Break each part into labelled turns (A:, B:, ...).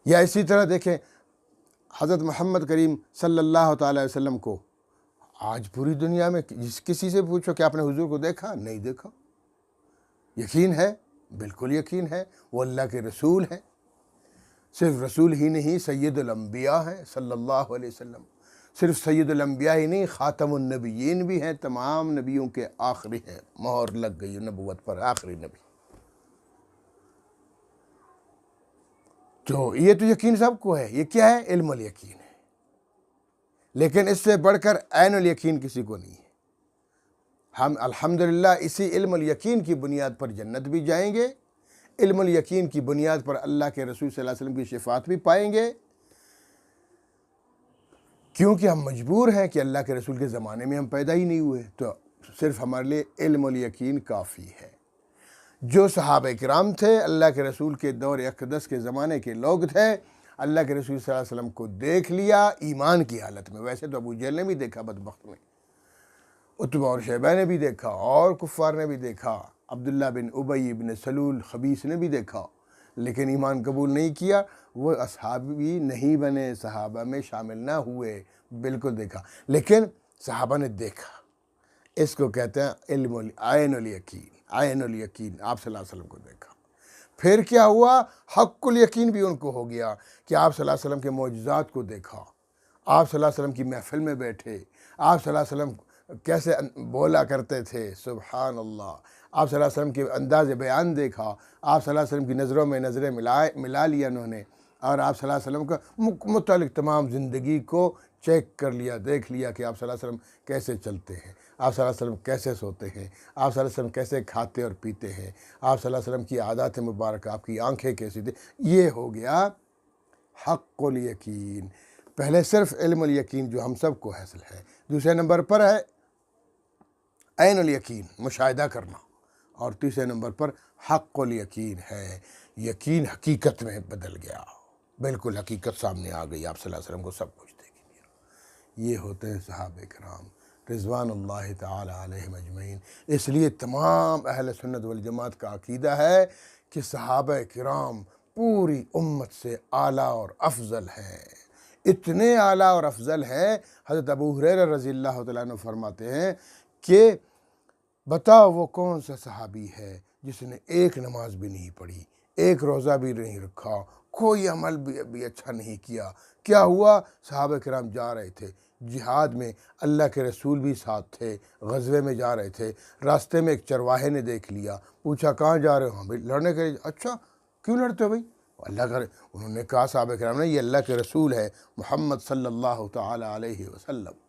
A: یا اسی طرح دیکھیں حضرت محمد کریم صلی اللہ تعالی وسلم کو آج پوری دنیا میں کسی سے پوچھو کہ آپ نے حضور کو دیکھا؟ نہیں دیکھا۔ یقین ہے؟ بالکل یقین ہے، وہ اللہ کے رسول ہیں، صرف رسول ہی نہیں سید الانبیاء ہیں صلی اللہ علیہ وسلم، صرف سید الانبیاء ہی نہیں خاتم النبیین بھی ہیں، تمام نبیوں کے آخری ہیں، مہر لگ گئی نبوت پر، آخری نبی۔ تو یہ تو یقین سب کو ہے، یہ کیا ہے؟ علم الیقین ہے، لیکن اس سے بڑھ کر عین الیقین کسی کو نہیں ہے۔ ہم الحمدللہ اسی علم الیقین کی بنیاد پر جنت بھی جائیں گے، علم الیقین کی بنیاد پر اللہ کے رسول صلی اللہ علیہ وسلم کی شفاعت بھی پائیں گے، کیونکہ ہم مجبور ہیں کہ اللہ کے رسول کے زمانے میں ہم پیدا ہی نہیں ہوئے، تو صرف ہمارے لیے علم الیقین کافی ہے۔ جو صحابہ کرام تھے، اللہ کے رسول کے دور اقدس کے زمانے کے لوگ تھے، اللہ کے رسول صلی اللہ علیہ وسلم کو دیکھ لیا ایمان کی حالت میں، ویسے تو ابو جہل نے بھی دیکھا بدبخت میں، عتبہ اور شیبہ نے بھی دیکھا، اور کفار نے بھی دیکھا، عبداللہ بن ابی بن سلول خبیث نے بھی دیکھا، لیکن ایمان قبول نہیں کیا، وہ اصحابی نہیں بنے، صحابہ میں شامل نہ ہوئے، بالکل دیکھا، لیکن صحابہ نے دیکھا۔ اس کو کہتے ہیں علم عین الیقین، عین الیقین، آپ صلی اللہ علیہ وسلم کو دیکھا۔ پھر کیا ہوا؟ حق الیقین بھی ان کو ہو گیا کہ آپ صلی اللہ علیہ وسلم کے معجزات کو دیکھا، آپ صلی اللہ علیہ وسلم کی محفل میں بیٹھے، آپ صلی اللہ علیہ وسلم کیسے بولا کرتے تھے، سبحان اللہ، آپ صلی اللہ علیہ وسلم کے انداز بیان دیکھا، آپ صلی اللہ علیہ وسلم کی نظروں میں نظریں ملا لیا انہوں نے، اور آپ صلی اللہ علیہ وسلم کا متعلق تمام زندگی کو چیک کر لیا، دیکھ لیا کہ آپ صلی اللہ علیہ وسلم کیسے چلتے ہیں، آپ صلی اللہ علیہ وسلم کیسے سوتے ہیں، آپ صلی اللہ علیہ وسلم کیسے کھاتے اور پیتے ہیں، آپ صلی اللہ علیہ وسلم کی عادات مبارکہ، آپ کی آنکھیں کیسی تھیں۔ یہ ہو گیا حق الیقین۔ پہلے صرف علم الیقین جو ہم سب کو حاصل ہے، دوسرے نمبر پر ہے عین الیقین، مشاہدہ کرنا، اور تیسرے نمبر پر حق الیقین ہے، یقین حقیقت میں بدل گیا، بالکل حقیقت سامنے آ گئی، آپ صلی اللہ علیہ وسلم کو سب کچھ دیکھ لیا۔ یہ ہوتے ہیں صحابہ کرام رضوان اللہ تعالی علیہم اجمعین۔ اس لیے تمام اہل سنت والجماعت کا عقیدہ ہے کہ صحابہ کرام پوری امت سے اعلیٰ اور افضل ہیں، اتنے اعلیٰ اور افضل ہیں، حضرت ابو ہریرہ رضی اللہ تعالیٰ عنہ فرماتے ہیں کہ بتاؤ وہ کون سا صحابی ہے جس نے ایک نماز بھی نہیں پڑھی، ایک روزہ بھی نہیں رکھا، کوئی عمل بھی اچھا نہیں کیا۔ کیا ہوا؟ صحابہ کرام جا رہے تھے جہاد میں، اللہ کے رسول بھی ساتھ تھے، غزوے میں جا رہے تھے، راستے میں ایک چرواہے نے دیکھ لیا، پوچھا کہاں جا رہے ہو؟ بھائی لڑنے کے لیے۔ اچھا کیوں لڑتے ہو بھائی؟ اللہ کا، انہوں نے کہا صحابہ کرام نے، یہ اللہ کے رسول ہے محمد صلی اللہ تعالی علیہ وسلم،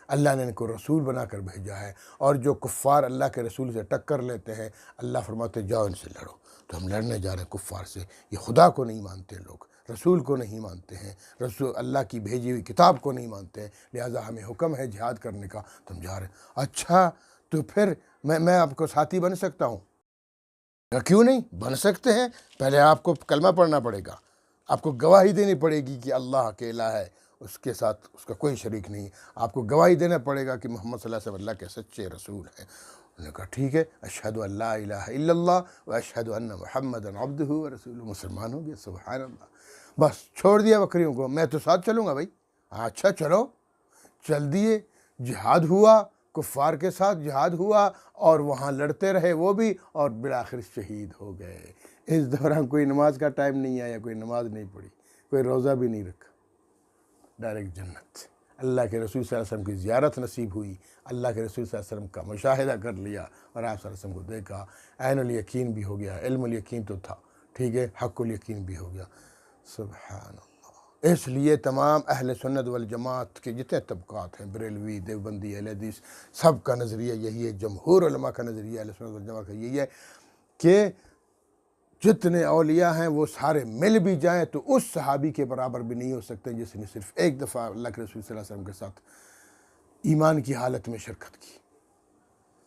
A: اللہ نے ان کو رسول بنا کر بھیجا ہے، اور جو کفار اللہ کے رسول سے ٹکر لیتے ہیں اللہ فرماتے جاؤ ان سے لڑو۔ تو ہم لڑنے جا رہے ہیں کفار سے، یہ خدا کو نہیں مانتے لوگ، رسول کو نہیں مانتے ہیں، رسول اللہ کی بھیجی ہوئی کتاب کو نہیں مانتے ہیں، لہٰذا ہمیں حکم ہے جہاد کرنے کا، تو ہم جا رہے ہیں۔ اچھا تو پھر میں آپ کو ساتھی بن سکتا ہوں؟ کیوں نہیں بن سکتے ہیں، پہلے آپ کو کلمہ پڑھنا پڑے گا، آپ کو گواہی دینی پڑے گی کہ اللہ اکیلا ہے، اس کے ساتھ اس کا کوئی شریک نہیں، آپ کو گواہی دینا پڑے گا کہ محمد صلی اللہ علیہ وسلم اللہ کے سچے رسول ہیں۔ انہوں نے کہا ٹھیک ہے، اشہد ان لا الہ الا اللہ و اشہد ان محمدا عبدہ و رسولہ، مسلمان ہو گیا، سبحان اللہ، بس چھوڑ دیا بکریوں کو، میں تو ساتھ چلوں گا بھائی۔ اچھا چلو، چل دیے، جہاد ہوا، کفار کے ساتھ جہاد ہوا، اور وہاں لڑتے رہے وہ بھی، اور بالآخر شہید ہو گئے۔ اس دوران کوئی نماز کا ٹائم نہیں آیا، کوئی نماز نہیں پڑھی، کوئی روزہ بھی نہیں رکھا، ڈائریکٹ جنت۔ اللہ کے رسول صلی اللہ علیہ وسلم کی زیارت نصیب ہوئی، اللہ کے رسول صلی اللہ علیہ وسلم کا مشاہدہ کر لیا، اور آپ صلی اللہ علیہ وسلم کو دیکھا، عین الیقین بھی ہو گیا، علم الیقین تو تھا، ٹھیک ہے، حق الیقین بھی ہو گیا، سبحان اللہ۔ اس لیے تمام اہل سنت والجماعت کے جتنے طبقات ہیں، بریلوی، دیوبندی، اہل حدیث، سب کا نظریہ یہی ہے، جمہور علماء کا نظریہ اہل سنت والجماعت کا یہی ہے کہ جتنے اولیاء ہیں وہ سارے مل بھی جائیں تو اس صحابی کے برابر بھی نہیں ہو سکتے جس نے صرف ایک دفعہ اللہ کے رسول صلی اللہ علیہ وسلم کے ساتھ ایمان کی حالت میں شرکت کی۔